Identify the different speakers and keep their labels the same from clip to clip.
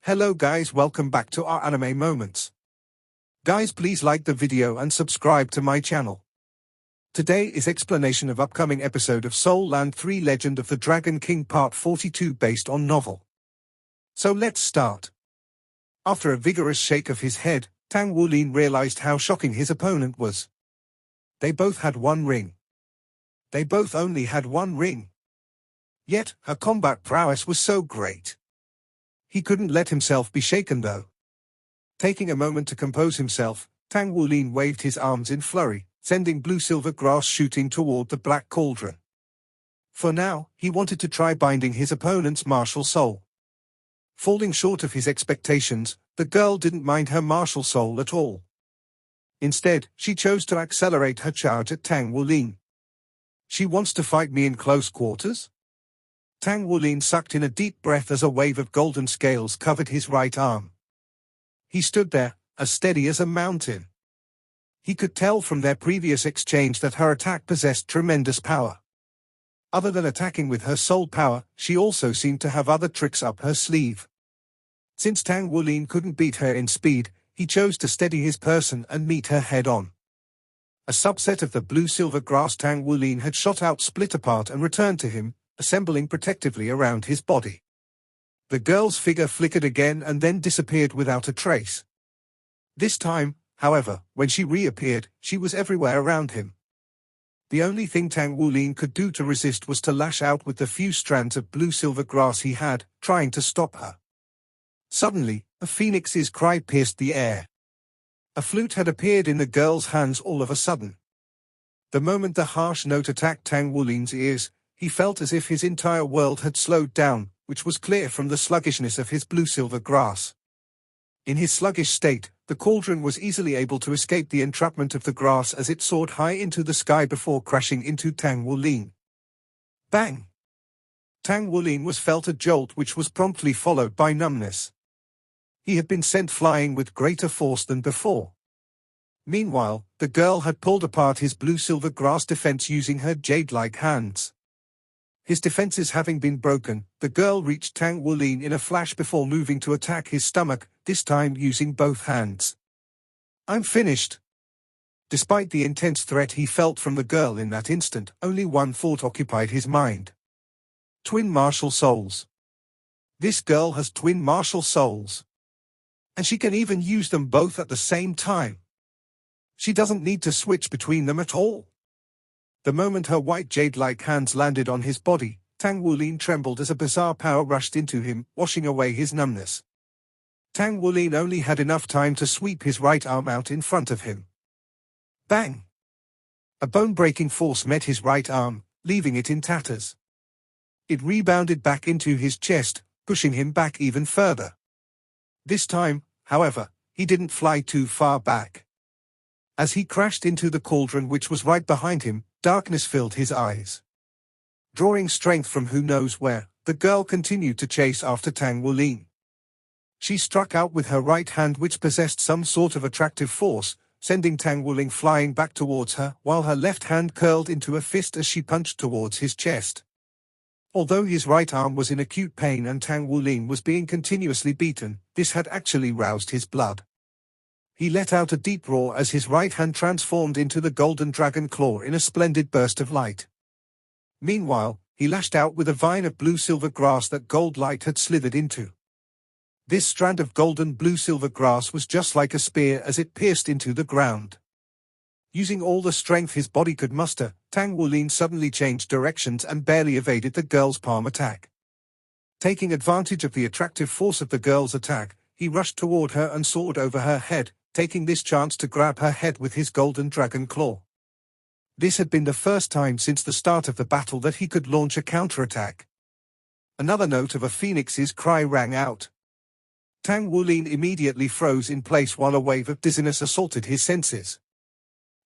Speaker 1: Hello guys, welcome back to our anime moments. Guys, please like the video and subscribe to my channel. Today is explanation of upcoming episode of Soul Land 3 Legend of the Dragon King Part 42 based on novel. So let's start. After a vigorous shake of his head, Tang Wulin realized how shocking his opponent was. They both had one ring. They both only had one ring. Yet, her combat prowess was so great. He couldn't let himself be shaken though. Taking a moment to compose himself, Tang Wulin waved his arms in flurry, sending blue-silver grass shooting toward the black cauldron. For now, he wanted to try binding his opponent's martial soul. Falling short of his expectations, the girl didn't mind her martial soul at all. Instead, she chose to accelerate her charge at Tang Wulin. She wants to fight me in close quarters? Tang Wulin sucked in a deep breath as a wave of golden scales covered his right arm. He stood there, as steady as a mountain. He could tell from their previous exchange that her attack possessed tremendous power. Other than attacking with her soul power, she also seemed to have other tricks up her sleeve. Since Tang Wulin couldn't beat her in speed, he chose to steady his person and meet her head-on. A subset of the blue-silver grass Tang Wulin had shot out split apart and returned to him, assembling protectively around his body. The girl's figure flickered again and then disappeared without a trace. This time, however, when she reappeared, she was everywhere around him. The only thing Tang Wulin could do to resist was to lash out with the few strands of blue-silver grass he had, trying to stop her. Suddenly, a phoenix's cry pierced the air. A flute had appeared in the girl's hands all of a sudden. The moment the harsh note attacked Tang Wulin's ears, he felt as if his entire world had slowed down, which was clear from the sluggishness of his blue-silver grass. In his sluggish state, the cauldron was easily able to escape the entrapment of the grass as it soared high into the sky before crashing into Tang Wulin. Bang! Tang Wulin was felt a jolt which was promptly followed by numbness. He had been sent flying with greater force than before. Meanwhile, the girl had pulled apart his blue-silver grass defense using her jade-like hands. His defenses having been broken, the girl reached Tang Wulin in a flash before moving to attack his stomach, this time using both hands. "I'm finished." Despite the intense threat he felt from the girl in that instant, only one thought occupied his mind. Twin martial souls. This girl has twin martial souls. And she can even use them both at the same time. She doesn't need to switch between them at all. The moment her white jade-like hands landed on his body, Tang Wulin trembled as a bizarre power rushed into him, washing away his numbness. Tang Wulin only had enough time to sweep his right arm out in front of him. Bang! A bone-breaking force met his right arm, leaving it in tatters. It rebounded back into his chest, pushing him back even further. This time, however, he didn't fly too far back. As he crashed into the cauldron which was right behind him, darkness filled his eyes. Drawing strength from who knows where, the girl continued to chase after Tang Wulin. She struck out with her right hand which possessed some sort of attractive force, sending Tang Wulin flying back towards her, while her left hand curled into a fist as she punched towards his chest. Although his right arm was in acute pain and Tang Wulin was being continuously beaten, this had actually roused his blood. He let out a deep roar as his right hand transformed into the golden dragon claw in a splendid burst of light. Meanwhile, he lashed out with a vine of blue-silver grass that gold light had slithered into. This strand of golden blue-silver grass was just like a spear as it pierced into the ground. Using all the strength his body could muster, Tang Wulin suddenly changed directions and barely evaded the girl's palm attack. Taking advantage of the attractive force of the girl's attack, he rushed toward her and soared over her head, taking this chance to grab her head with his golden dragon claw. This had been the first time since the start of the battle that he could launch a counterattack. Another note of a phoenix's cry rang out. Tang Wulin immediately froze in place while a wave of dizziness assaulted his senses.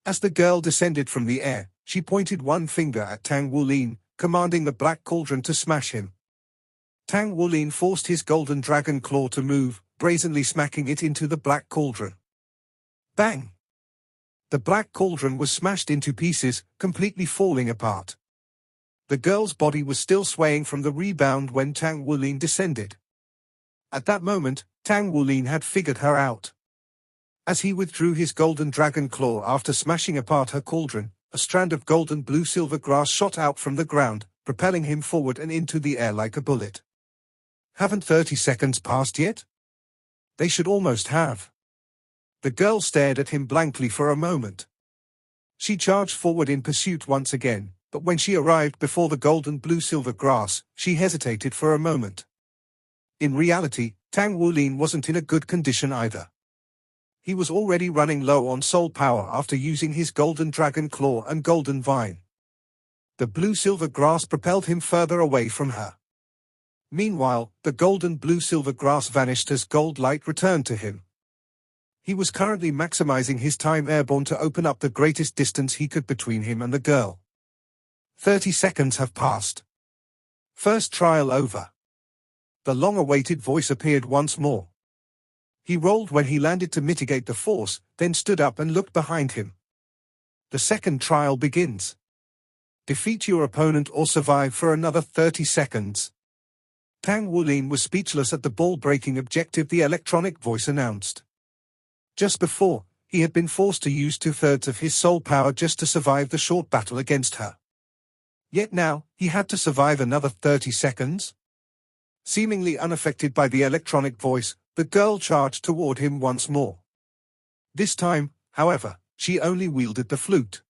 Speaker 1: As the girl descended from the air, she pointed one finger at Tang Wulin, commanding the black cauldron to smash him. Tang Wulin forced his golden dragon claw to move, brazenly smacking it into the black cauldron. Bang! The black cauldron was smashed into pieces, completely falling apart. The girl's body was still swaying from the rebound when Tang Wulin descended. At that moment, Tang Wulin had figured her out. As he withdrew his golden dragon claw after smashing apart her cauldron, a strand of golden blue-silver grass shot out from the ground, propelling him forward and into the air like a bullet. Haven't 30 seconds passed yet? They should almost have. The girl stared at him blankly for a moment. She charged forward in pursuit once again, but when she arrived before the golden blue-silver grass, she hesitated for a moment. In reality, Tang Wulin wasn't in a good condition either. He was already running low on soul power after using his golden dragon claw and golden vine. The blue-silver grass propelled him further away from her. Meanwhile, the golden blue-silver grass vanished as gold light returned to him. He was currently maximizing his time airborne to open up the greatest distance he could between him and the girl. 30 seconds have passed. First trial over. The long-awaited voice appeared once more. He rolled when he landed to mitigate the force, then stood up and looked behind him. The second trial begins. Defeat your opponent or survive for another 30 seconds. Tang Wulin was speechless at the ball-breaking objective the electronic voice announced. Just before, he had been forced to use 2/3 of his soul power just to survive the short battle against her. Yet now, he had to survive another 30 seconds? Seemingly unaffected by the electronic voice, the girl charged toward him once more. This time, however, she only wielded the flute.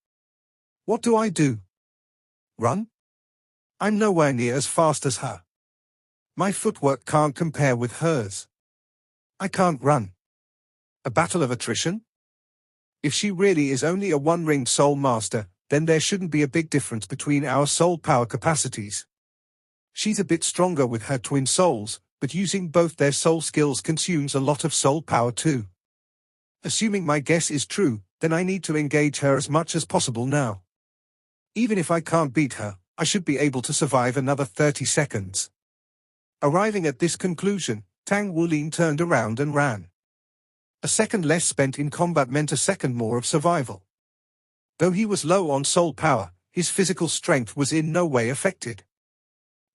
Speaker 1: What do I do? Run? I'm nowhere near as fast as her. My footwork can't compare with hers. I can't run. A battle of attrition? If she really is only a one-ringed soul master, then there shouldn't be a big difference between our soul power capacities. She's a bit stronger with her twin souls, but using both their soul skills consumes a lot of soul power too. Assuming my guess is true, then I need to engage her as much as possible now. Even if I can't beat her, I should be able to survive another 30 seconds. Arriving at this conclusion, Tang Wulin turned around and ran. A second less spent in combat meant a second more of survival. Though he was low on soul power, his physical strength was in no way affected.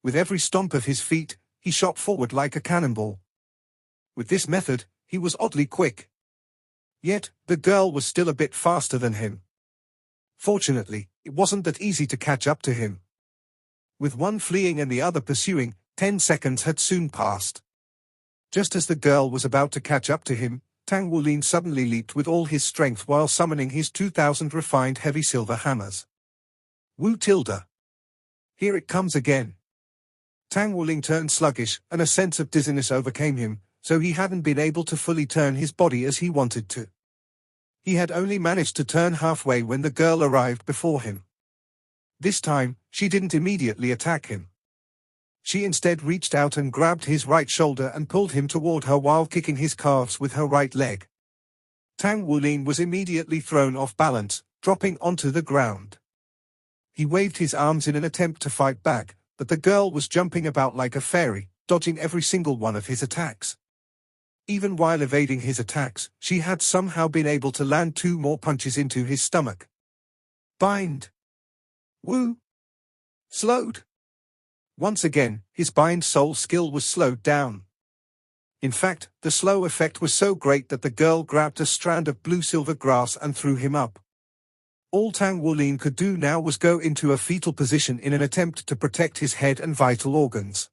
Speaker 1: With every stomp of his feet, he shot forward like a cannonball. With this method, he was oddly quick. Yet, the girl was still a bit faster than him. Fortunately, it wasn't that easy to catch up to him. With one fleeing and the other pursuing, 10 seconds had soon passed. Just as the girl was about to catch up to him, Tang Wulin suddenly leaped with all his strength while summoning his 2,000 refined heavy silver hammers. Wu Tilda. Here it comes again. Tang Wulin turned sluggish, and a sense of dizziness overcame him, so he hadn't been able to fully turn his body as he wanted to. He had only managed to turn halfway when the girl arrived before him. This time, she didn't immediately attack him. She instead reached out and grabbed his right shoulder and pulled him toward her while kicking his calves with her right leg. Tang Wulin was immediately thrown off balance, dropping onto the ground. He waved his arms in an attempt to fight back, but the girl was jumping about like a fairy, dodging every single one of his attacks. Even while evading his attacks, she had somehow been able to land 2 more punches into his stomach. Bind. Woo. Slowed. Once again, his bind soul skill was slowed down. In fact, the slow effect was so great that the girl grabbed a strand of blue-silver grass and threw him up. All Tang Wulin could do now was go into a fetal position in an attempt to protect his head and vital organs.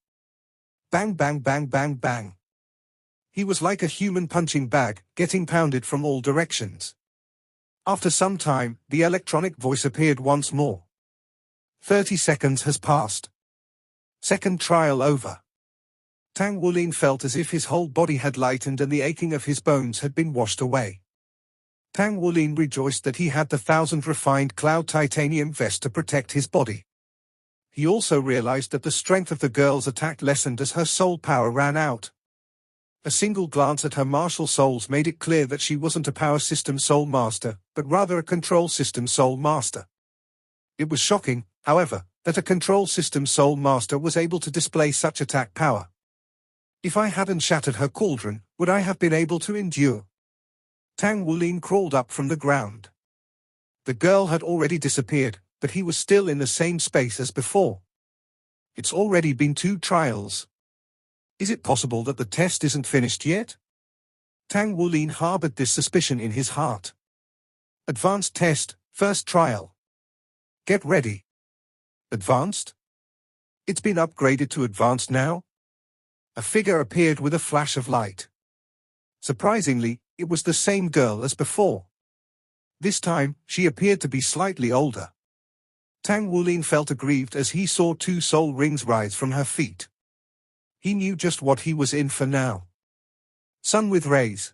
Speaker 1: Bang bang bang bang bang. He was like a human punching bag, getting pounded from all directions. After some time, the electronic voice appeared once more. 30 seconds has passed. Second trial over. Tang Wulin felt as if his whole body had lightened and the aching of his bones had been washed away. Tang Wulin rejoiced that he had the 1,000 refined cloud titanium vest to protect his body. He also realized that the strength of the girl's attack lessened as her soul power ran out. A single glance at her martial souls made it clear that she wasn't a power system soul master, but rather a control system soul master. It was shocking, however, that a control system soul master was able to display such attack power. If I hadn't shattered her cauldron, would I have been able to endure? Tang Wulin crawled up from the ground. The girl had already disappeared, but he was still in the same space as before. It's already been 2 trials. Is it possible that the test isn't finished yet? Tang Wulin harbored this suspicion in his heart. Advanced test, first trial. Get ready. Advanced? It's been upgraded to advanced now? A figure appeared with a flash of light. Surprisingly, it was the same girl as before. This time, she appeared to be slightly older. Tang Wulin felt aggrieved as he saw 2 soul rings rise from her feet. He knew just what he was in for now. Sun with rays.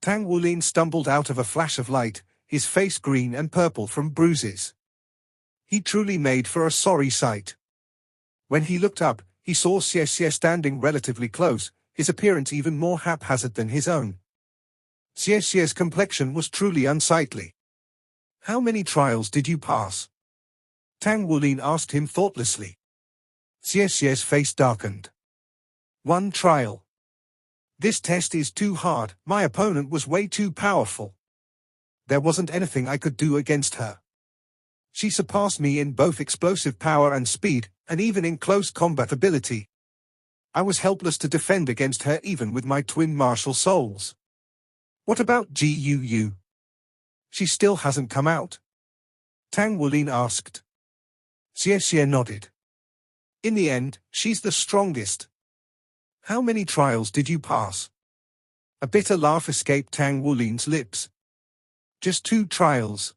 Speaker 1: Tang Wulin stumbled out of a flash of light, his face green and purple from bruises. He truly made for a sorry sight. When he looked up, he saw Xie standing relatively close, his appearance even more haphazard than his own. Xie's complexion was truly unsightly. How many trials did you pass? Tang Wulin asked him thoughtlessly. Xie's face darkened. 1 trial. This test is too hard, my opponent was way too powerful. There wasn't anything I could do against her. She surpassed me in both explosive power and speed, and even in close combat ability. I was helpless to defend against her even with my twin martial souls. What about Guu? She still hasn't come out? Tang Wulin asked. Xie nodded. In the end, she's the strongest. How many trials did you pass? A bitter laugh escaped Tang Wulin's lips. Just 2 trials.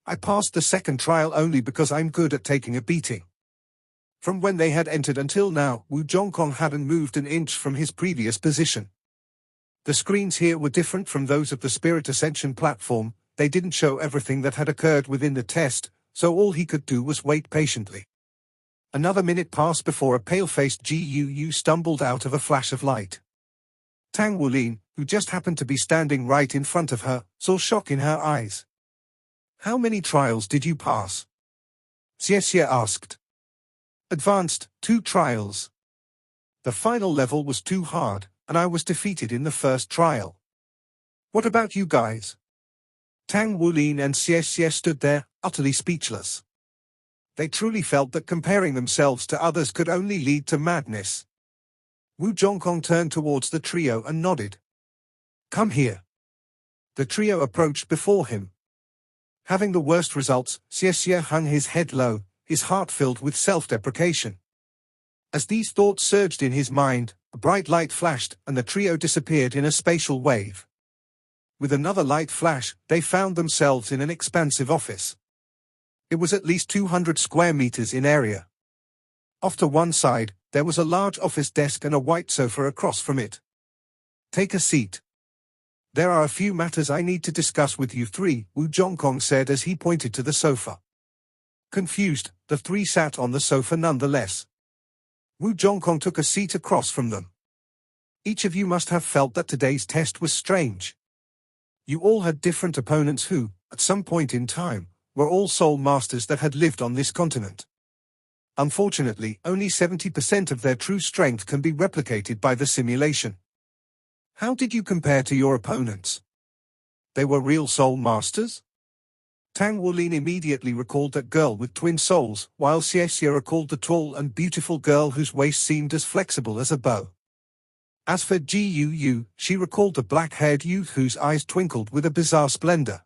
Speaker 1: I passed the second trial only because I'm good at taking a beating. From when they had entered until now, Wu Zhongkong hadn't moved an inch from his previous position. The screens here were different from those of the Spirit Ascension platform, they didn't show everything that had occurred within the test, so all he could do was wait patiently. Another minute passed before a pale-faced Guu stumbled out of a flash of light. Tang Wulin, who just happened to be standing right in front of her, saw shock in her eyes. How many trials did you pass? Xie asked. Advanced, 2 trials. The final level was too hard, and I was defeated in the first trial. What about you guys? Tang Wulin and Xie stood there, utterly speechless. They truly felt that comparing themselves to others could only lead to madness. Wu Zhongkong turned towards the trio and nodded. Come here. The trio approached before him. Having the worst results, Xie hung his head low, his heart filled with self-deprecation. As these thoughts surged in his mind, a bright light flashed and the trio disappeared in a spatial wave. With another light flash, they found themselves in an expansive office. It was at least 200 square meters in area. Off to one side, there was a large office desk and a white sofa across from it. Take a seat. There are a few matters I need to discuss with you 3, Wu Zhongkong said as he pointed to the sofa. Confused, the 3 sat on the sofa nonetheless. Wu Zhongkong took a seat across from them. Each of you must have felt that today's test was strange. You all had different opponents who, at some point in time, were all soul masters that had lived on this continent. Unfortunately, only 70% of their true strength can be replicated by the simulation. How did you compare to your opponents? They were real soul masters? Tang Wulin immediately recalled that girl with twin souls, while Xie recalled the tall and beautiful girl whose waist seemed as flexible as a bow. As for Guu, she recalled the black-haired youth whose eyes twinkled with a bizarre splendor.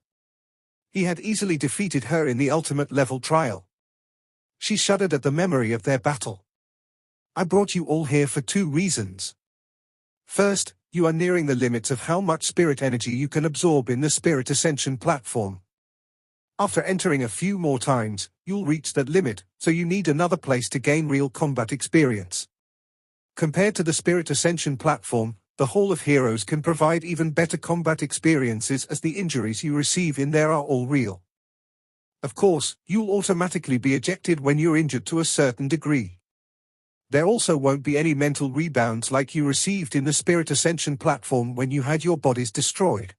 Speaker 1: He had easily defeated her in the ultimate level trial. She shuddered at the memory of their battle. I brought you all here for 2 reasons. First, you are nearing the limits of how much spirit energy you can absorb in the Spirit Ascension platform. After entering a few more times, you'll reach that limit, so you need another place to gain real combat experience. Compared to the Spirit Ascension platform, the Hall of Heroes can provide even better combat experiences as the injuries you receive in there are all real. Of course, you'll automatically be ejected when you're injured to a certain degree. There also won't be any mental rebounds like you received in the Spirit Ascension platform when you had your bodies destroyed.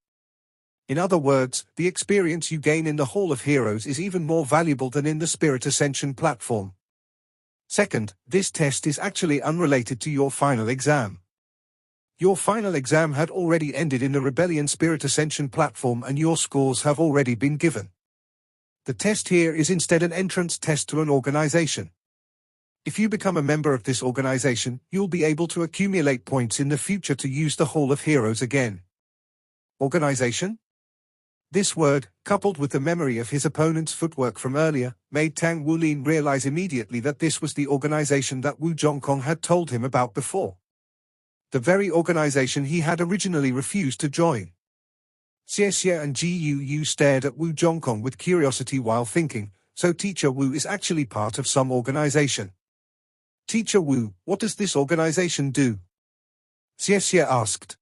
Speaker 1: In other words, the experience you gain in the Hall of Heroes is even more valuable than in the Spirit Ascension platform. Second, this test is actually unrelated to your final exam. Your final exam had already ended in the Rebellion Spirit Ascension platform and your scores have already been given. The test here is instead an entrance test to an organization. If you become a member of this organization, you'll be able to accumulate points in the future to use the Hall of Heroes again. Organization? This word, coupled with the memory of his opponent's footwork from earlier, made Tang Wulin realize immediately that this was the organization that Wu Zhongkong had told him about before. The very organization he had originally refused to join. Xie Xie and Ji Yu stared at Wu Zhongkong with curiosity while thinking, so Teacher Wu is actually part of some organization. Teacher Wu, what does this organization do? Xie Xie asked.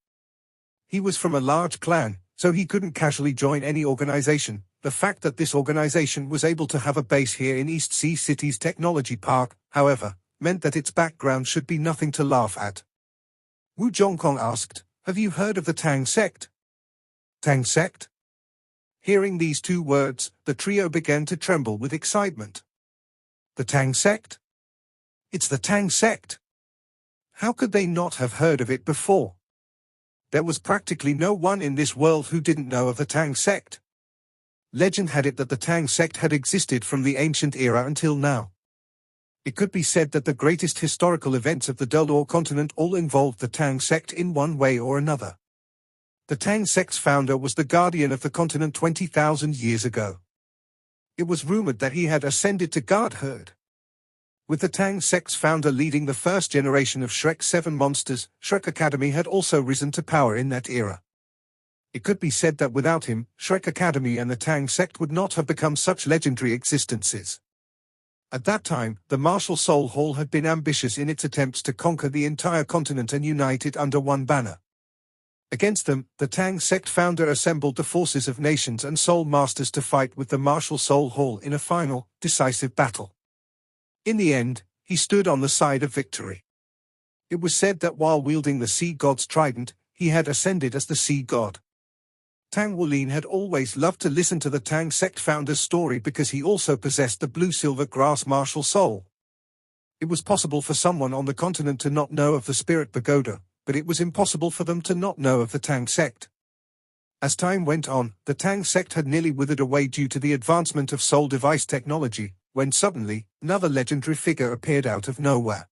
Speaker 1: He was from a large clan, so he couldn't casually join any organization. The fact that this organization was able to have a base here in East Sea City's technology park, however, meant that its background should be nothing to laugh at. Wu Zhongkong asked, have you heard of the Tang sect? Tang sect? Hearing these two words, the trio began to tremble with excitement. The Tang sect? It's the Tang sect. How could they not have heard of it before? There was practically no one in this world who didn't know of the Tang sect. Legend had it that the Tang sect had existed from the ancient era until now. It could be said that the greatest historical events of the Delor continent all involved the Tang sect in one way or another. The Tang sect's founder was the guardian of the continent 20,000 years ago. It was rumored that he had ascended to godhood. With the Tang sect's founder leading the first generation of Shrek 7 monsters, Shrek Academy had also risen to power in that era. It could be said that without him, Shrek Academy and the Tang sect would not have become such legendary existences. At that time, the Martial Soul Hall had been ambitious in its attempts to conquer the entire continent and unite it under one banner. Against them, the Tang sect founder assembled the forces of nations and soul masters to fight with the Martial Soul Hall in a final, decisive battle. In the end, he stood on the side of victory. It was said that while wielding the Sea God's trident, he had ascended as the Sea God. Tang Wulin had always loved to listen to the Tang sect founder's story because he also possessed the blue-silver grass martial soul. It was possible for someone on the continent to not know of the Spirit Pagoda, but it was impossible for them to not know of the Tang sect. As time went on, the Tang sect had nearly withered away due to the advancement of soul device technology, when suddenly, another legendary figure appeared out of nowhere.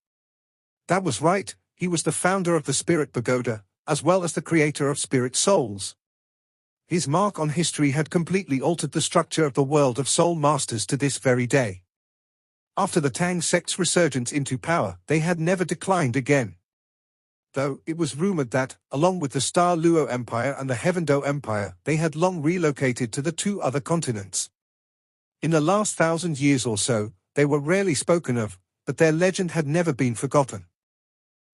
Speaker 1: That was right, he was the founder of the Spirit Pagoda, as well as the creator of spirit souls. His mark on history had completely altered the structure of the world of soul masters to this very day. After the Tang sect's resurgence into power, they had never declined again. Though, it was rumored that, along with the Star Luo Empire and the Heavendo Empire, they had long relocated to the two other continents. In the last 1,000 years or so, they were rarely spoken of, but their legend had never been forgotten.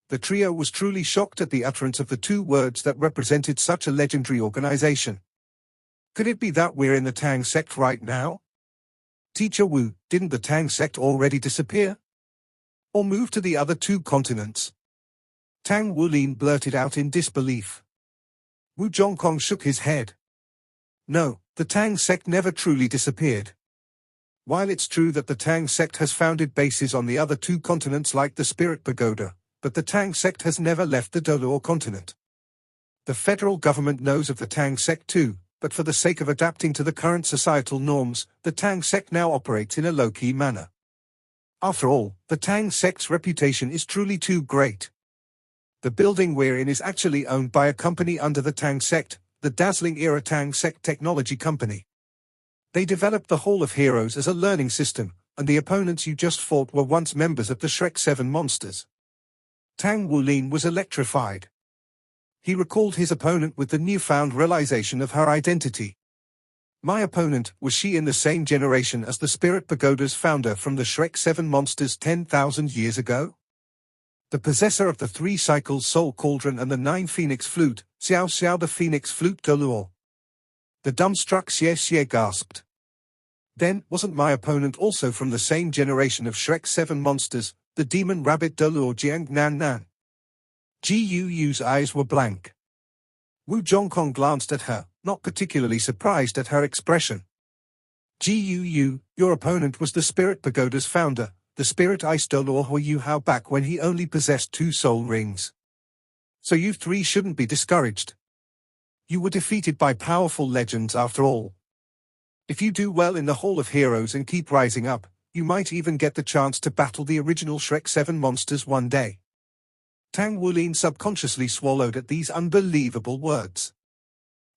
Speaker 1: The trio was truly shocked at the utterance of the two words that represented such a legendary organization. Could it be that we're in the Tang sect right now? Teacher Wu, didn't the Tang sect already disappear? Or move to the other two continents? Tang Wulin blurted out in disbelief. Wu Zhongkong shook his head. No, the Tang sect never truly disappeared. While it's true that the Tang sect has founded bases on the other two continents like the Spirit Pagoda, but the Tang sect has never left the Dolor continent. The federal government knows of the Tang sect too, but for the sake of adapting to the current societal norms, the Tang sect now operates in a low-key manner. After all, the Tang sect's reputation is truly too great. The building we're in is actually owned by a company under the Tang sect, the dazzling era Tang sect technology company. They developed the Hall of Heroes as a learning system, and the opponents you just fought were once members of the Shrek 7 monsters. Tang Wulin was electrified. He recalled his opponent with the newfound realization of her identity. My opponent, was she in the same generation as the Spirit Pagoda's founder from the Shrek 7 monsters 10,000 years ago? The possessor of the 3 cycles Soul Cauldron and the 9 Phoenix Flute, Xiao Xiao the Phoenix Flute Galore. The dumbstruck Xie Xie gasped. Then, wasn't my opponent also from the same generation of Shrek 7 monsters, the Demon Rabbit Delor Jiang Nan Nan? Ji Yu's eyes were blank. Wu Zhongkong glanced at her, not particularly surprised at her expression. Ji Yu, your opponent was the Spirit Pagoda's founder, the Spirit Ice Delor Hu Yu Hao back when he only possessed 2 soul rings. So you 3 shouldn't be discouraged. You were defeated by powerful legends after all. If you do well in the Hall of Heroes and keep rising up, you might even get the chance to battle the original Shrek 7 monsters one day. Tang Wulin subconsciously swallowed at these unbelievable words.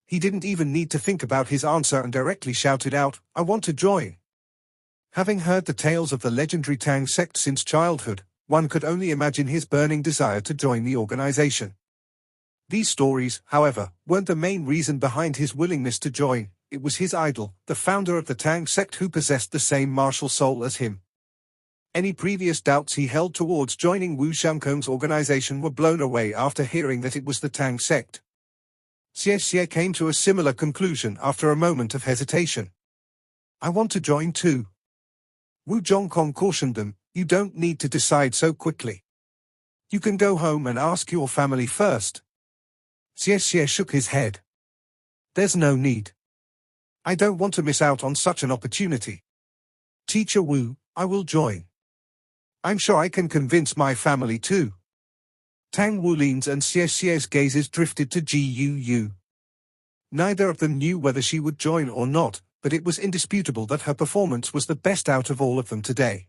Speaker 1: He didn't even need to think about his answer and directly shouted out, "I want to join." Having heard the tales of the legendary Tang sect since childhood, one could only imagine his burning desire to join the organization. These stories, however, weren't the main reason behind his willingness to join. It was his idol, the founder of the Tang sect, who possessed the same martial soul as him. Any previous doubts he held towards joining Wu Zhangkong's organization were blown away after hearing that it was the Tang sect. Xie came to a similar conclusion after a moment of hesitation. "I want to join too." Wu Zhangkong cautioned them, "You don't need to decide so quickly. You can go home and ask your family first." Xie shook his head. "There's no need. I don't want to miss out on such an opportunity. Teacher Wu, I will join. I'm sure I can convince my family too." Tang Wulin's and Xie's gazes drifted to Gu. Neither of them knew whether she would join or not, but it was indisputable that her performance was the best out of all of them today.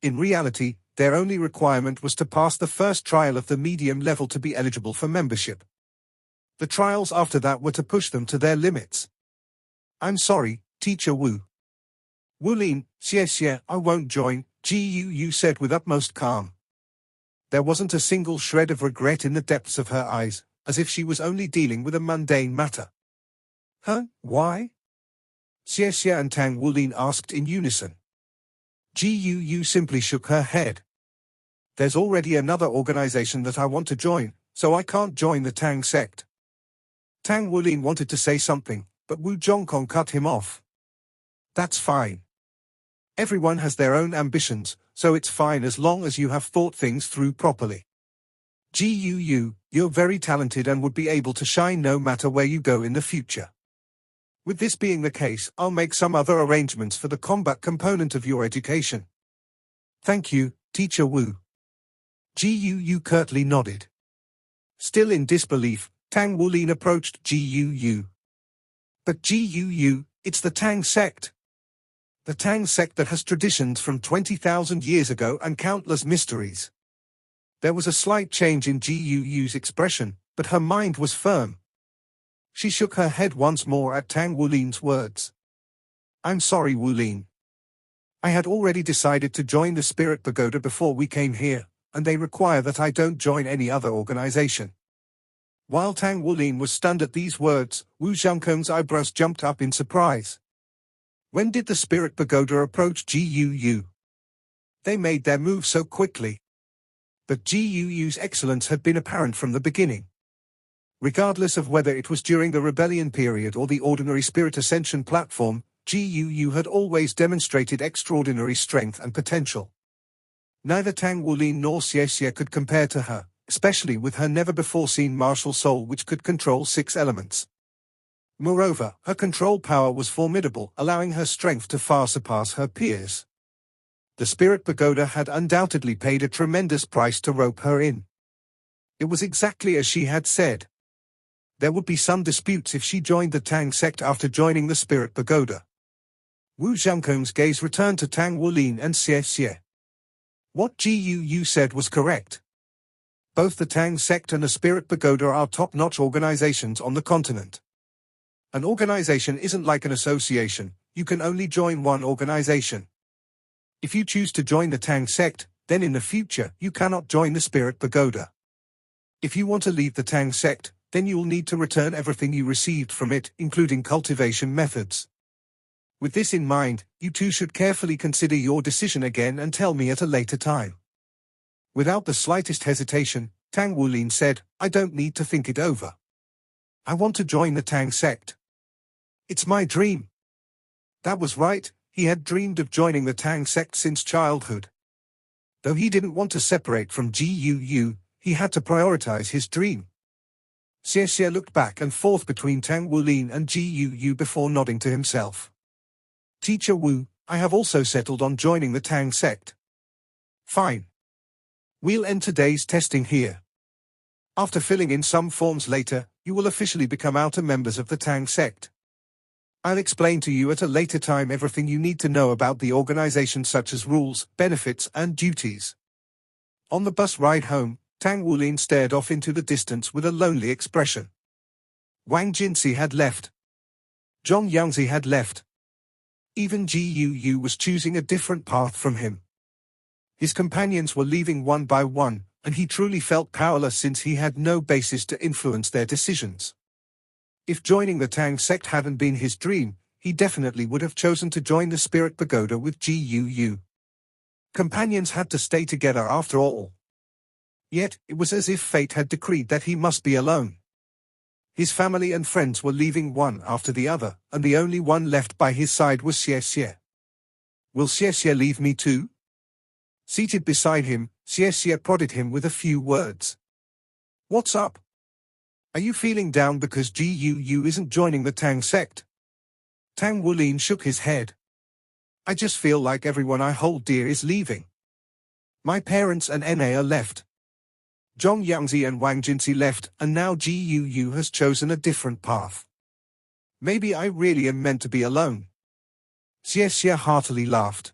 Speaker 1: In reality, their only requirement was to pass the first trial of the medium level to be eligible for membership. The trials after that were to push them to their limits. "I'm sorry, Teacher Wu." "Wulin, Xie, I won't join," Gu said with utmost calm. There wasn't a single shred of regret in the depths of her eyes, as if she was only dealing with a mundane matter. "Huh? Why?" Xie and Tang Wulin asked in unison. Gu simply shook her head. "There's already another organization that I want to join, so I can't join the Tang sect." Tang Wulin wanted to say something, but Wu Zhongkong cut him off. "That's fine. Everyone has their own ambitions, so it's fine as long as you have thought things through properly. Gu, you're very talented and would be able to shine no matter where you go in the future. With this being the case, I'll make some other arrangements for the combat component of your education." "Thank you, Teacher Wu." Gu curtly nodded. Still in disbelief, Tang Wulin approached Gu. "But Gu, it's the Tang sect. The Tang sect that has traditions from 20,000 years ago and countless mysteries." There was a slight change in Gu's expression, but her mind was firm. She shook her head once more at Tang Wulin's words. "I'm sorry, Wulin. I had already decided to join the Spirit Pagoda before we came here, and they require that I don't join any other organization." While Tang Wulin was stunned at these words, Wu Zhangkong's eyebrows jumped up in surprise. When did the Spirit Pagoda approach Gu? They made their move so quickly. But Gu's excellence had been apparent from the beginning. Regardless of whether it was during the rebellion period or the ordinary spirit ascension platform, Gu had always demonstrated extraordinary strength and potential. Neither Tang Wulin nor Xie could compare to her, especially with her never-before-seen martial soul which could control 6 elements. Moreover, her control power was formidable, allowing her strength to far surpass her peers. The Spirit Pagoda had undoubtedly paid a tremendous price to rope her in. It was exactly as she had said. There would be some disputes if she joined the Tang sect after joining the Spirit Pagoda. Wu Zhangkong's gaze returned to Tang Wulin and Xie. What Gu said was correct. Both the Tang sect and the Spirit Pagoda are top-notch organizations on the continent. An organization isn't like an association, you can only join one organization. If you choose to join the Tang sect, then in the future you cannot join the Spirit Pagoda. If you want to leave the Tang sect, then you will need to return everything you received from it, including cultivation methods. With this in mind, you two should carefully consider your decision again and tell me at a later time. Without the slightest hesitation, Tang Wulin said, "I don't need to think it over. I want to join the Tang sect. It's my dream." That was right, he had dreamed of joining the Tang sect since childhood. Though he didn't want to separate from Gu, he had to prioritize his dream. Xie looked back and forth between Tang Wulin and Gu before nodding to himself. "Teacher Wu, I have also settled on joining the Tang sect." "Fine. We'll end today's testing here. After filling in some forms later, you will officially become outer members of the Tang sect." I'll explain to you at a later time everything you need to know about the organization, such as rules, benefits, and duties. On the bus ride home, Tang Wulin stared off into the distance with a lonely expression. Wang Jinsi had left. Zhong Yangzi had left. Even Ji Yu was choosing a different path from him. His companions were leaving one by one, and he truly felt powerless since he had no basis to influence their decisions. If joining the Tang sect hadn't been his dream, he definitely would have chosen to join the Spirit Pagoda with Ji Yu. Companions had to stay together after all. Yet, it was as if fate had decreed that he must be alone. His family and friends were leaving one after the other, and the only one left by his side was Xie Xie. Will Xie Xie leave me too? Seated beside him, Xie Xie prodded him with a few words. What's up? Are you feeling down because Ji Yu isn't joining the Tang sect? Tang Wulin shook his head. I just feel like everyone I hold dear is leaving. My parents and Na are left. Zhong Yangzi and Wang Jinsi left, and now Ji Yu has chosen a different path. Maybe I really am meant to be alone. Xie Xie heartily laughed.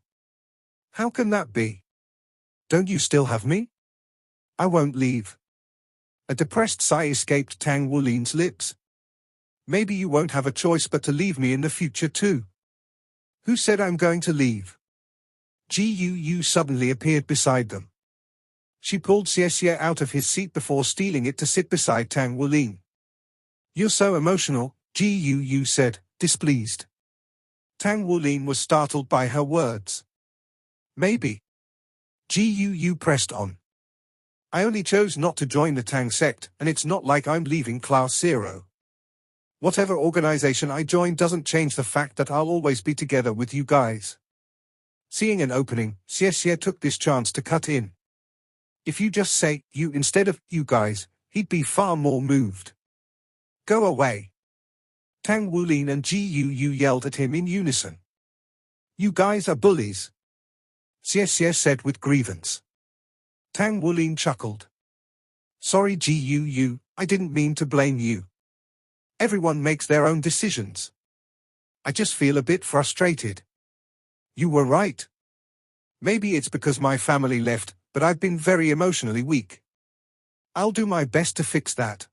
Speaker 1: How can that be? Don't you still have me? I won't leave. A depressed sigh escaped Tang Wulin's lips. Maybe you won't have a choice but to leave me in the future too. Who said I'm going to leave? Ji Yu suddenly appeared beside them. She pulled Xie Xie out of his seat before stealing it to sit beside Tang Wulin. You're so emotional, Ji Yu said, displeased. Tang Wulin was startled by her words. Maybe. Ji Yu pressed on. I only chose not to join the Tang sect, and it's not like I'm leaving Class 0. Whatever organization I join doesn't change the fact that I'll always be together with you guys. Seeing an opening, Xie Xie took this chance to cut in. If you just say, you instead of, you guys, he'd be far more moved. Go away. Tang Wulin and Ji Yu yelled at him in unison. You guys are bullies. Xie Xie said with grievance. Tang Wulin chuckled. Sorry Ji Yu, I didn't mean to blame you. Everyone makes their own decisions. I just feel a bit frustrated. You were right. Maybe it's because my family left, but I've been very emotionally weak. I'll do my best to fix that.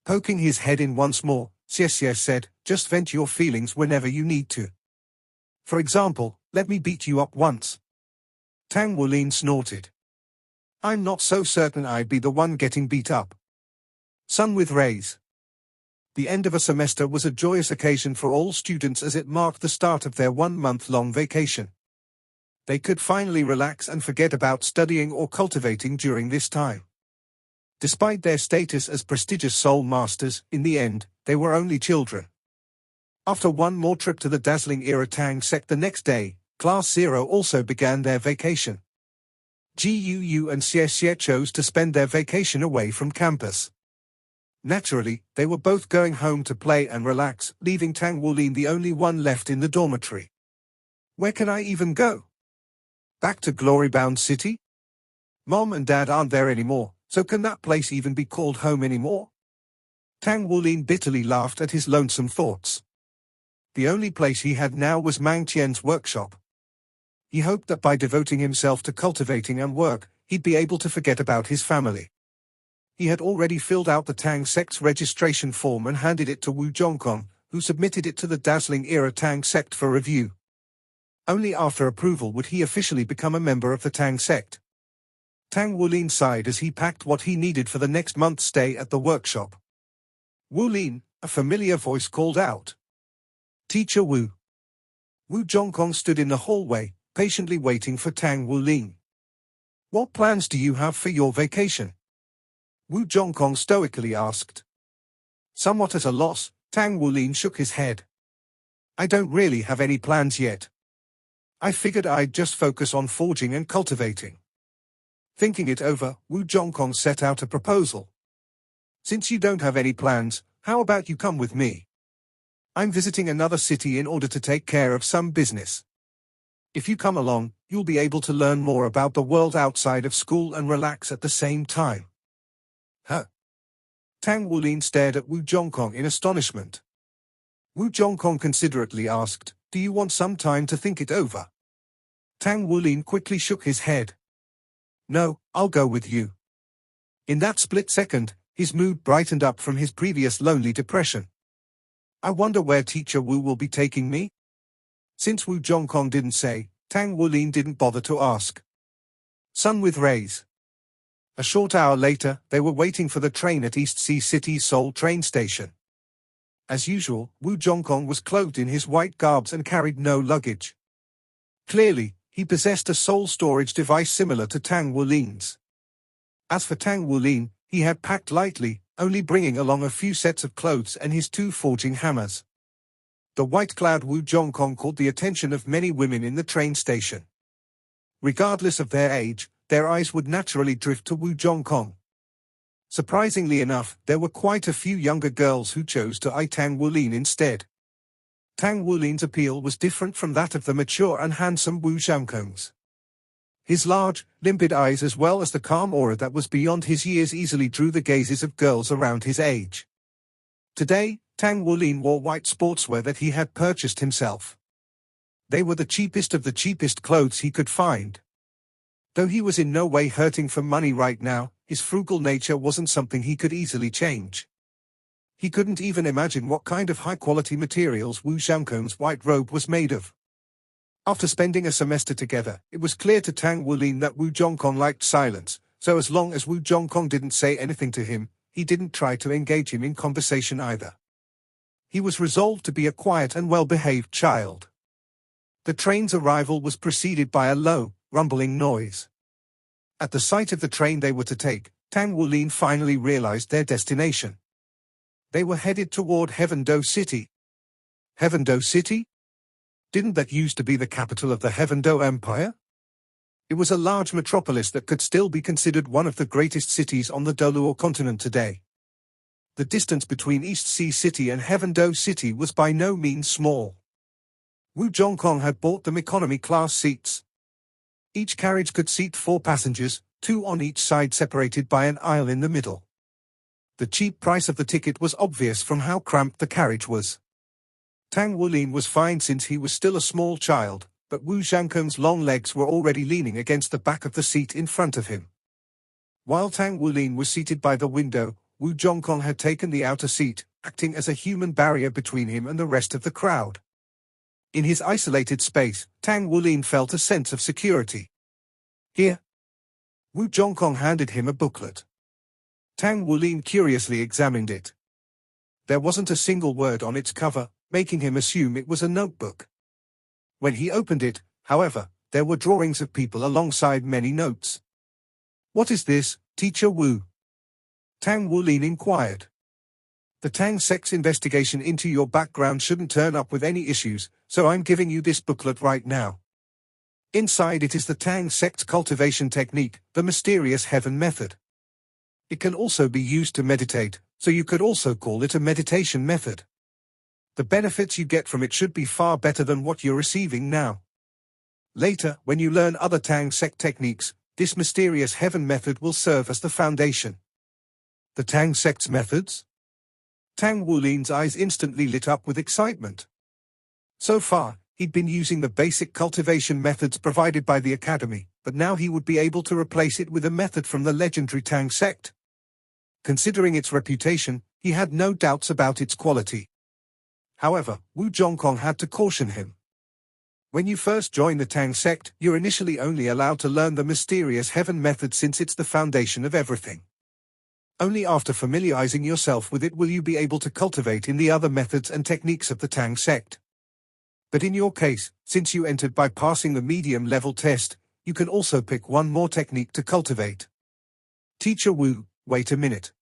Speaker 1: Poking his head in once more, Xie Xie said, just vent your feelings whenever you need to. For example, let me beat you up once. Tang Wulin snorted. I'm not so certain I'd be the one getting beat up. Sun with rays. The end of a semester was a joyous occasion for all students as it marked the start of their 1-month-long vacation. They could finally relax and forget about studying or cultivating during this time. Despite their status as prestigious soul masters, in the end, they were only children. After one more trip to the dazzling era Tang sect the next day, Class 0 also began their vacation. Ji Yu and Xie Xie chose to spend their vacation away from campus. Naturally, they were both going home to play and relax, leaving Tang Wulin the only one left in the dormitory. Where can I even go? Back to Glorybound City? Mom and Dad aren't there anymore, so can that place even be called home anymore? Tang Wulin bitterly laughed at his lonesome thoughts. The only place he had now was Mang Tian's workshop. He hoped that by devoting himself to cultivating and work, he'd be able to forget about his family. He had already filled out the Tang sect's registration form and handed it to Wu Zhongkong, who submitted it to the dazzling era Tang sect for review. Only after approval would he officially become a member of the Tang sect. Tang Wulin sighed as he packed what he needed for the next month's stay at the workshop. Wulin, a familiar voice called out. Teacher Wu. Wu Zhongkong stood in the hallway, patiently waiting for Tang Wulin. What plans do you have for your vacation? Wu Zhongkong stoically asked. Somewhat at a loss, Tang Wulin shook his head. I don't really have any plans yet. I figured I'd just focus on forging and cultivating. Thinking it over, Wu Zhongkong set out a proposal. Since you don't have any plans, how about you come with me? I'm visiting another city in order to take care of some business. If you come along, you'll be able to learn more about the world outside of school and relax at the same time. Huh? Tang Wulin stared at Wu Zhongkong in astonishment. Wu Zhongkong considerately asked, "Do you want some time to think it over?" Tang Wulin quickly shook his head. "No, I'll go with you." In that split second, his mood brightened up from his previous lonely depression. "I wonder where Teacher Wu will be taking me?" Since Wu Zhongkong didn't say, Tang Wulin didn't bother to ask. Sun with rays. A short hour later, they were waiting for the train at East Sea City's Seoul train station. As usual, Wu Zhongkong was clothed in his white garbs and carried no luggage. Clearly, he possessed a soul storage device similar to Tang Wulin's. As for Tang Wulin, he had packed lightly, only bringing along a few sets of clothes and his 2 forging hammers. The white-clad Wu Zhongkong caught the attention of many women in the train station. Regardless of their age, their eyes would naturally drift to Wu Zhongkong. Surprisingly enough, there were quite a few younger girls who chose to eye Tang Wulin instead. Tang Wulin's appeal was different from that of the mature and handsome Wu Zhongkong's. His large, limpid eyes as well as the calm aura that was beyond his years easily drew the gazes of girls around his age. Today, Tang Wulin wore white sportswear that he had purchased himself. They were the cheapest of the cheapest clothes he could find. Though he was in no way hurting for money right now, his frugal nature wasn't something he could easily change. He couldn't even imagine what kind of high-quality materials Wu Zhongkong's white robe was made of. After spending a semester together, it was clear to Tang Wulin that Wu Zhongkong liked silence, so as long as Wu Zhongkong didn't say anything to him, he didn't try to engage him in conversation either. He was resolved to be a quiet and well-behaved child. The train's arrival was preceded by a low, rumbling noise. At the sight of the train they were to take, Tang Wulin finally realized their destination. They were headed toward Heaven-Do City. Heaven-Do City? Didn't that used to be the capital of the Heaven-Do Empire? It was a large metropolis that could still be considered one of the greatest cities on the Doluo continent today. The distance between East Sea City and Heaven-Do City was by no means small. Wu Zhongkong had bought them economy class seats. Each carriage could seat 4 passengers, 2 on each side separated by an aisle in the middle. The cheap price of the ticket was obvious from how cramped the carriage was. Tang Wulin was fine since he was still a small child, but Wu Zhongkong's long legs were already leaning against the back of the seat in front of him. While Tang Wulin was seated by the window, Wu Zhongkong had taken the outer seat, acting as a human barrier between him and the rest of the crowd. In his isolated space, Tang Wulin felt a sense of security. "Here." Wu Zhongkong handed him a booklet. Tang Wulin curiously examined it. There wasn't a single word on its cover, making him assume it was a notebook. When he opened it, however, there were drawings of people alongside many notes. "What is this, Teacher Wu?" Tang Wulin inquired. "The Tang sect's investigation into your background shouldn't turn up with any issues, so I'm giving you this booklet right now. Inside it is the Tang sect's cultivation technique, the mysterious heaven method. It can also be used to meditate, so you could also call it a meditation method. The benefits you get from it should be far better than what you're receiving now. Later, when you learn other Tang sect techniques, this mysterious heaven method will serve as the foundation." The Tang sect's methods? Tang Wulin's eyes instantly lit up with excitement. So far, he'd been using the basic cultivation methods provided by the academy, but now he would be able to replace it with a method from the legendary Tang sect. Considering its reputation, he had no doubts about its quality. However, Wu Zhongkong had to caution him. When you first join the Tang sect, you're initially only allowed to learn the mysterious heaven method since it's the foundation of everything. Only after familiarizing yourself with it will you be able to cultivate in the other methods and techniques of the Tang sect. But in your case, since you entered by passing the medium-level test, you can also pick one more technique to cultivate. Teacher Wu, wait a minute.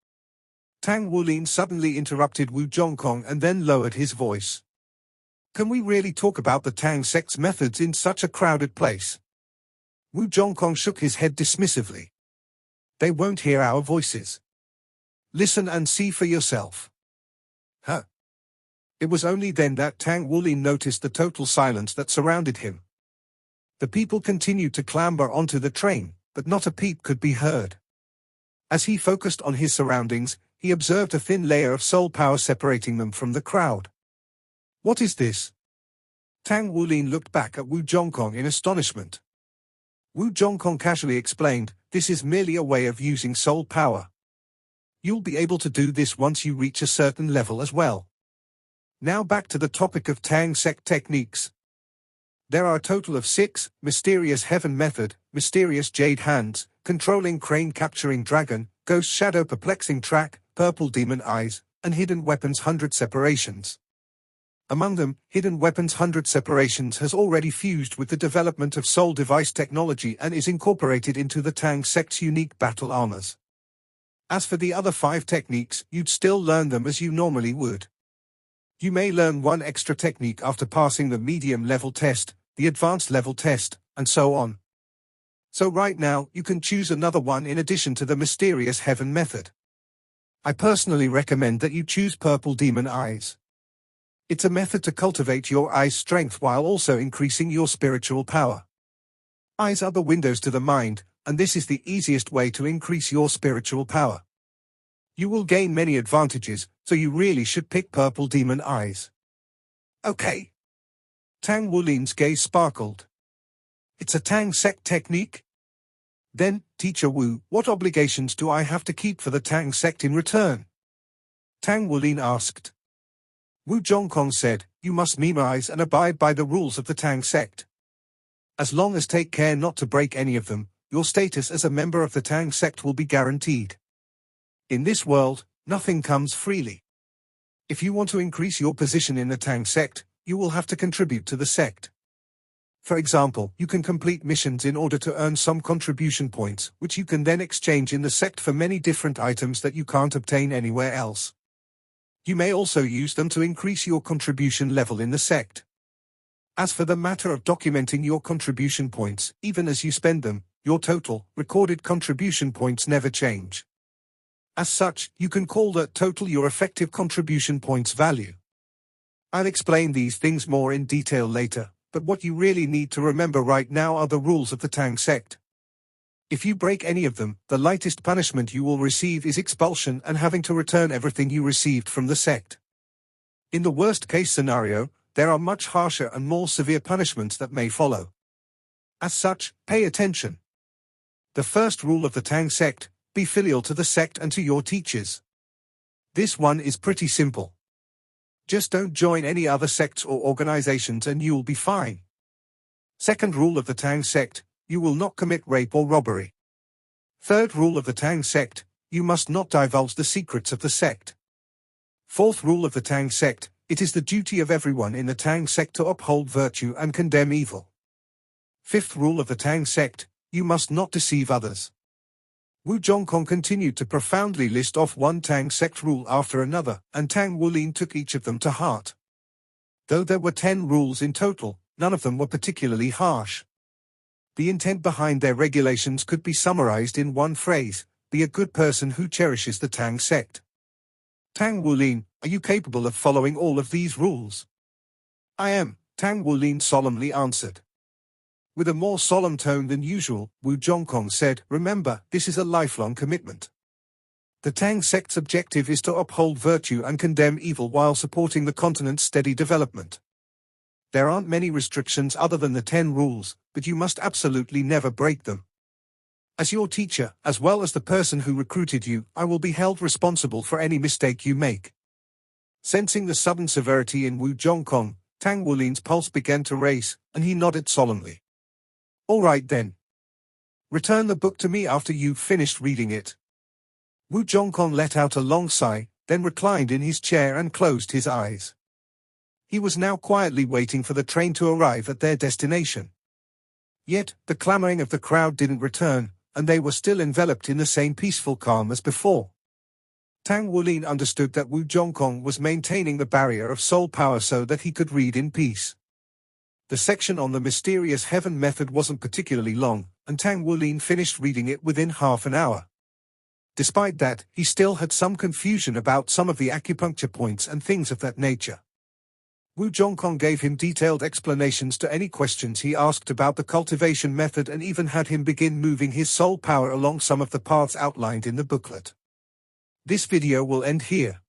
Speaker 1: Tang Wulin suddenly interrupted Wu Zhongkong and then lowered his voice. Can we really talk about the Tang sect's methods in such a crowded place? Wu Zhongkong shook his head dismissively. They won't hear our voices. Listen and see for yourself. Huh? It was only then that Tang Wulin noticed the total silence that surrounded him. The people continued to clamber onto the train, but not a peep could be heard. As he focused on his surroundings, he observed a thin layer of soul power separating them from the crowd. What is this? Tang Wulin looked back at Wu Zhongkong in astonishment. Wu Zhongkong casually explained, this is merely a way of using soul power. You'll be able to do this once you reach a certain level as well. Now back to the topic of Tang sect techniques. There are a total of 6, Mysterious Heaven Method, Mysterious Jade Hands, Controlling Crane Capturing Dragon, Ghost Shadow Perplexing Track, Purple Demon Eyes, and Hidden Weapons 100 Separations. Among them, Hidden Weapons 100 Separations has already fused with the development of Soul Device technology and is incorporated into the Tang sect's unique battle armors. As for the other 5 techniques, you'd still learn them as you normally would. You may learn one extra technique after passing the medium level test, the advanced level test, and so on. So right now, you can choose another one in addition to the Mysterious Heaven method. I personally recommend that you choose Purple Demon Eyes. It's a method to cultivate your eyes' strength while also increasing your spiritual power. Eyes are the windows to the mind, and this is the easiest way to increase your spiritual power. You will gain many advantages, so you really should pick Purple Demon Eyes. Okay. Tang Wulin's gaze sparkled. It's a Tang sect technique? Then, Teacher Wu, what obligations do I have to keep for the Tang sect in return? Tang Wulin asked. Wu Zhongkong said, you must memorize and abide by the rules of the Tang sect. As long as take care not to break any of them, your status as a member of the Tang sect will be guaranteed. In this world, nothing comes freely. If you want to increase your position in the Tang sect, you will have to contribute to the sect. For example, you can complete missions in order to earn some contribution points, which you can then exchange in the sect for many different items that you can't obtain anywhere else. You may also use them to increase your contribution level in the sect. As for the matter of documenting your contribution points, even as you spend them, your total, recorded contribution points never change. As such, you can call that total your effective contribution points value. I'll explain these things more in detail later, but what you really need to remember right now are the rules of the Tang sect. If you break any of them, the lightest punishment you will receive is expulsion and having to return everything you received from the sect. In the worst-case scenario, there are much harsher and more severe punishments that may follow. As such, pay attention. The first rule of the Tang sect, be filial to the sect and to your teachers. This one is pretty simple. Just don't join any other sects or organizations and you'll be fine. Second rule of the Tang sect, you will not commit rape or robbery. Third rule of the Tang sect, you must not divulge the secrets of the sect. Fourth rule of the Tang sect, it is the duty of everyone in the Tang sect to uphold virtue and condemn evil. Fifth rule of the Tang sect, you must not deceive others. Wu Zhongkong continued to profoundly list off one Tang sect rule after another, and Tang Wulin took each of them to heart. Though there were 10 rules in total, none of them were particularly harsh. The intent behind their regulations could be summarized in one phrase: be a good person who cherishes the Tang sect. Tang Wulin, are you capable of following all of these rules? I am, Tang Wulin solemnly answered. With a more solemn tone than usual, Wu Zhongkong said, remember, this is a lifelong commitment. The Tang sect's objective is to uphold virtue and condemn evil while supporting the continent's steady development. There aren't many restrictions other than the 10 rules, but you must absolutely never break them. As your teacher, as well as the person who recruited you, I will be held responsible for any mistake you make. Sensing the sudden severity in Wu Zhongkong, Tang Wulin's pulse began to race, and he nodded solemnly. All right then. Return the book to me after you've finished reading it. Wu Zhongkong let out a long sigh, then reclined in his chair and closed his eyes. He was now quietly waiting for the train to arrive at their destination. Yet, the clamoring of the crowd didn't return, and they were still enveloped in the same peaceful calm as before. Tang Wulin understood that Wu Zhongkong was maintaining the barrier of soul power so that he could read in peace. The section on the Mysterious Heaven method wasn't particularly long, and Tang Wulin finished reading it within half an hour. Despite that, he still had some confusion about some of the acupuncture points and things of that nature. Wu Zhongkong gave him detailed explanations to any questions he asked about the cultivation method and even had him begin moving his soul power along some of the paths outlined in the booklet. This video will end here.